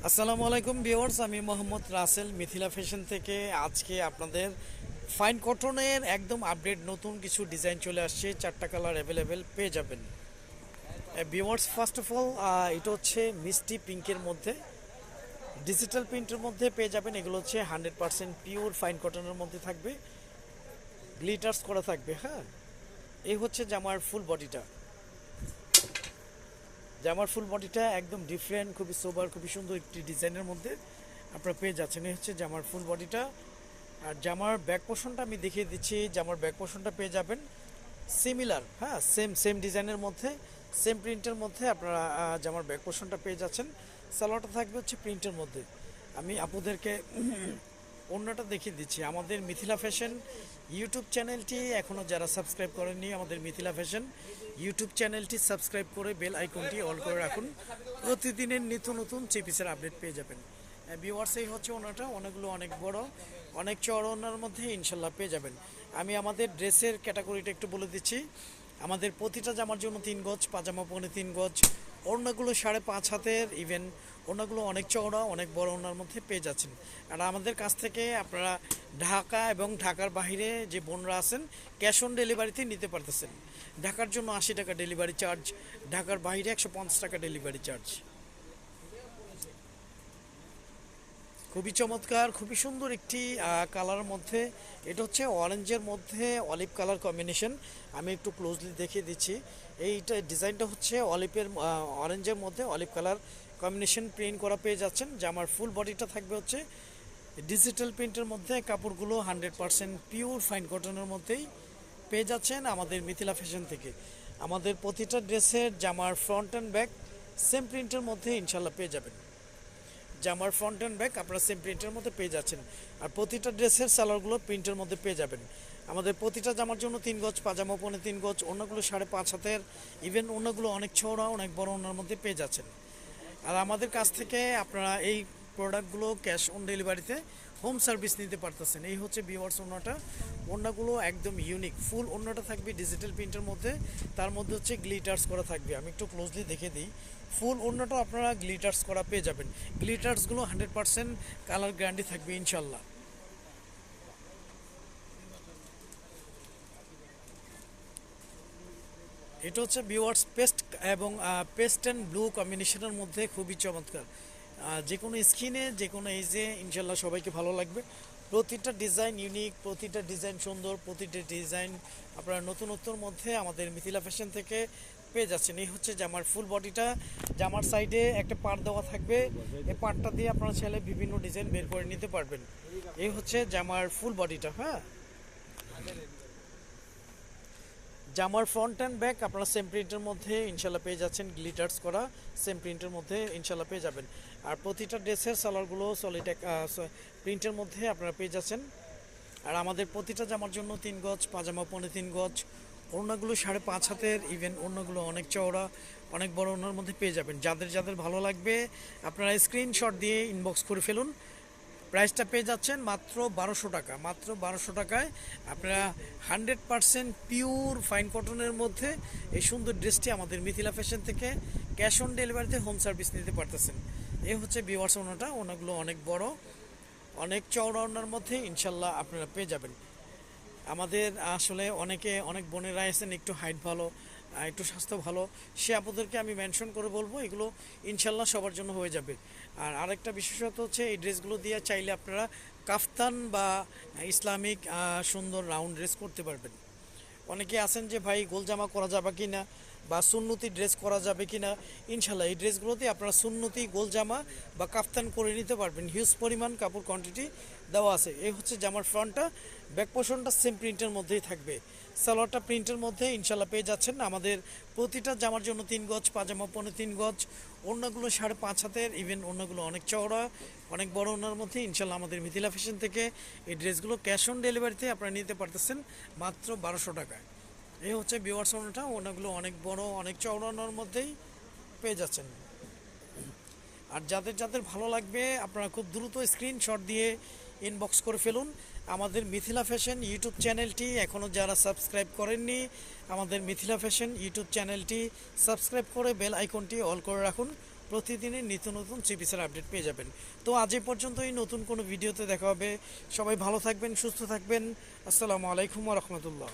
আসসালামু আলাইকুম ভিউয়ার্স, আমি মোহাম্মদ রাসেল মিথিলা ফ্যাশন থেকে। আজকে আপনাদের ফাইন কটনের একদম আপডেট নতুন কিছু ডিজাইন চলে আসছে, 4টা কালার অ্যাভেলেবেল পেয়ে যাবেন। ভিউয়ার্স, ফার্স্ট অফ অল এটা হচ্ছে মিষ্টি পিঙ্কের মধ্যে ডিজিটাল প্রিন্টের মধ্যে পেয়ে যাবেন। এগুলো হচ্ছে 100% পিওর ফাইন কটনের মধ্যে থাকবে, গ্লিটার্স করা থাকবে। হ্যাঁ, এই হচ্ছে জামার ফুল বডিটা। জামার ফুল বডিটা একদম ডিফারেন্ট, খুবই সোবার, খুবই সুন্দর একটি ডিজাইনের মধ্যে আপনারা পেয়ে যাচ্ছেন। এই হচ্ছে জামার ফুল বডিটা। আর জামার ব্যাক পোর্শনটা আমি দেখিয়ে দিচ্ছি। জামার ব্যাক পোর্শনটা পেয়ে যাবেন সিমিলার, হ্যাঁ, সেম সেম ডিজাইনের মধ্যে, সেম প্রিন্টের মধ্যে আপনারা জামার ব্যাক পোর্শনটা পেয়ে যাচ্ছেন। সালোয়ারটা থাকবে হচ্ছে প্রিন্টের মধ্যে। আমি আপনাদেরকে অন্যটা দেখিয়ে দিচ্ছি। আমাদের মিথিলা ফ্যাশন ইউটিউব চ্যানেলটি এখনও যারা সাবস্ক্রাইব করেননি, আমাদের মিথিলা ফ্যাশন ইউটিউব চ্যানেলটি সাবস্ক্রাইব করে বেল আইকনটি অল করে রাখুন। প্রতিদিনের নিত্য নতুন থ্রি পিসের আপডেট পেয়ে যাবেন। ভিউয়ার্স, এই হচ্ছে ওনাটা, অনেকগুলো অনেক বড়, অনেক চড় ওনার মধ্যে ইনশাল্লাহ পেয়ে যাবেন। আমি আমাদের ড্রেসের ক্যাটাগরিটা একটু বলে দিচ্ছি। আমাদের প্রতিটা জামার জন্য 3 গজ, পাজামা 3.5 গজ, ওড়নাগুলো 5.5 হাতের, ইভেন ওড়নাগুলো অনেক চওড়া, অনেক বড় ওড়নার মধ্যে পেয়ে যাচ্ছেন। আর আমাদের কাছ থেকে আপনারা ঢাকা এবং ঢাকার বাইরে যে বোনরা আছেন, ক্যাশ অন ডেলিভারিতে নিতে পারতেছেন। ঢাকার জন্য 80 টাকা ডেলিভারি চার্জ, ঢাকার বাইরে 150 টাকা ডেলিভারি চার্জ। খুবই চমৎকার, খুবই সুন্দর একটি কালার মধ্যে। এটা হচ্ছে অরেঞ্জের মধ্যে অলিভ কালার কম্বিনেশন। আমি একটু ক্লোজলি দেখিয়ে দিচ্ছি। এইটা ডিজাইনটা হচ্ছে অলিভের অরেঞ্জের মধ্যে অলিভ কালার কম্বিনেশন প্রিন্ট করা পেয়ে যাচ্ছেন। জামার ফুল বডিটা থাকবে হচ্ছে ডিজিটাল প্রিন্টের মধ্যে। কাপড়গুলো 100% পিওর ফাইন কটনের মধ্যেই পেয়ে যাচ্ছেন আমাদের মিথিলা ফ্যাশন থেকে। আমাদের প্রতিটা ড্রেসের জামার ফ্রন্ট অ্যান্ড ব্যাক সেম প্রিন্টের মধ্যে ইনশাল্লাহ পেয়ে যাবেন। জামার ফ্রন্ট অ্যান্ড ব্যাক আপনারা সেম প্রিন্টের মধ্যে পেয়ে যাচ্ছেন। আর প্রতিটা ড্রেসের সালোয়ারগুলো প্রিন্টের মধ্যে পেয়ে যাবেন। আমাদের প্রতিটা জামার জন্য 3 গজ, পাজামা 3.5 গজ, অন্যগুলো 5.5 হাতের, ইভেন অন্যগুলো অনেক চওড়া, অনেক বড় ওনার মধ্যে পেয়ে যাচ্ছেন। আর আমাদের কাছ থেকে আপনারা এই প্রোডাক্টগুলো ক্যাশ অন ডেলিভারিতে হোম সার্ভিস নিতে পারতেছেন। এই হচ্ছে ভিউয়ার্স ওড়নাটা। ওড়নাগুলো একদম ইউনিক, ফুল ওড়নাটা থাকবে ডিজিটাল প্রিন্টের মধ্যে, তার মধ্যে হচ্ছে গ্লিটার্স করা থাকবে। আমি একটু ক্লোজলি দেখে দিই। ফুল ওড়নাটা আপনারা গ্লিটার্স করা পেয়ে যাবেন। গ্লিটার্সগুলো 100% কালার গ্যারান্টি থাকবে ইনশাল্লাহ। এটা হচ্ছে ভিউয়ার্স পেস্ট এবং পেস্ট অ্যান্ড ব্লু কম্বিনেশনের মধ্যে খুবই চমৎকার। যে কোনো স্কিনে, যে কোনো এজে ইনশাল্লাহ সবাইকে ভালো লাগবে। প্রতিটা ডিজাইন ইউনিক, প্রতিটা ডিজাইন সুন্দর, প্রতিটা ডিজাইন আপনারা নতুনত্বর মধ্যে আমাদের মিথিলা ফ্যাশন থেকে পেয়ে যাচ্ছেন। এই হচ্ছে জামার ফুল বডিটা। জামার সাইডে একটা পাড় দেওয়া থাকবে, এই পাড়টা দিয়ে আপনারা চাইলে বিভিন্ন ডিজাইন বের করে নিতে পারবেন। এই হচ্ছে জামার ফুল বডিটা। হ্যাঁ, জামার ফ্রন্ট অ্যান্ড ব্যাক আপনারা সেম প্রিন্টের মধ্যে ইনশাল্লাহ পেয়ে যাচ্ছেন, গ্লিটার্স করা সেম প্রিন্টের মধ্যে ইনশাল্লাহ পেয়ে যাবেন। আর প্রতিটা ড্রেসের সালোয়ারগুলো সলিড প্রিন্টের মধ্যে আপনারা পেয়ে যাচ্ছেন। আর আমাদের প্রতিটা জামার জন্য 3 গজ, পাজামা 3.5 গজ, ওড়নাগুলো 5.5 হাতের, ইভেন ওড়নাগুলো অনেক চওড়া, অনেক বড় ওড়নার মধ্যে পেয়ে যাবেন। যাদের যাদের ভালো লাগবে আপনারা স্ক্রিনশট দিয়ে ইনবক্স করে ফেলুন। প্রাইসটা পেয়ে যাচ্ছেন মাত্র 1200 টাকা। মাত্র 1200 টাকায় আপনারা 100% পিওর ফাইন কটনের মধ্যে এই সুন্দর ড্রেসটি আমাদের মিথিলা ফ্যাশন থেকে ক্যাশ অন ডেলিভারিতে হোম সার্ভিস নিতে পারতেছেন। এই হচ্ছে ভিউয়ার্স ওনাটা। ওনাগুলো অনেক বড়, অনেক চওড়া ওনার মধ্যে ইনশাল্লাহ আপনারা পেয়ে যাবেন। আমাদের আসলে অনেকে, অনেক বোনেরা আছেন একটু হাইট ভালো, একটু স্বাস্থ্য ভালো, সে আপনাদেরকে আমি মেনশন করে বলবো এগুলো ইনশাল্লাহ সবার জন্য হয়ে যাবে। আর আরেকটা বিশেষত হচ্ছে এই ড্রেসগুলো দিয়ে চাইলে আপনারা কাফতান বা ইসলামিক সুন্দর রাউন্ড ড্রেস করতে পারবেন। অনেকে আছেন যে ভাই গোল জামা করা যাবে কি না, বা সুন্নতি ড্রেস করা যাবে কি না। ইনশাল্লাহ এই ড্রেসগুলোতে আপনারা সুন্নতি গোল জামা বা কাফতান করে নিতে পারবেন। হিউজ পরিমাণ কাপড় কোয়ান্টিটি দেওয়া আছে। এই হচ্ছে জামার ফ্রন্টটা, ব্যাক পোর্শনটা সেম প্রিন্টের মধ্যেই থাকবে। সালোয়ারটা প্রিন্টের মধ্যে ইনশাল্লাহ পেয়ে যাচ্ছেন। আমাদের প্রতিটা জামার জন্য 3 গজ, পাজামা 3.5 গজ, ওড়নাগুলো 5.5 হাতের, ইভেন ওড়নাগুলো অনেক চওড়া, অনেক বড় ওড়নার মধ্যে ইনশাল্লাহ আমাদের মিথিলা ফ্যাশন থেকে এই ড্রেসগুলো ক্যাশ অন ডেলিভারিতে আপনারা নিতে পারতেছেন মাত্র 1200 টাকায়। এই হচ্ছে ভিউয়ার্স ওড়নাটা। ওড়নাগুলো অনেক বড়, অনেক চওড়া ওড়নার মধ্যেই পেয়ে যাচ্ছেন। আর যাদের যাদের ভালো লাগবে আপনারা খুব দ্রুত স্ক্রিনশট দিয়ে ইনবক্স করে ফেলুন। আমাদের মিথিলা ফ্যাশন ইউটিউব চ্যানেলটি এখনও যারা সাবস্ক্রাইব করেননি, আমাদের মিথিলা ফ্যাশন ইউটিউব চ্যানেলটি সাবস্ক্রাইব করে বেল আইকনটি অল করে রাখুন। প্রতিদিনই নিত্য নতুন থ্রি পিসের আপডেট পেয়ে যাবেন। তো আজ এই পর্যন্তই, নতুন কোনো ভিডিওতে দেখা হবে। সবাই ভালো থাকবেন, সুস্থ থাকবেন। আসসালামু আলাইকুম ওয়া রাহমাতুল্লাহ।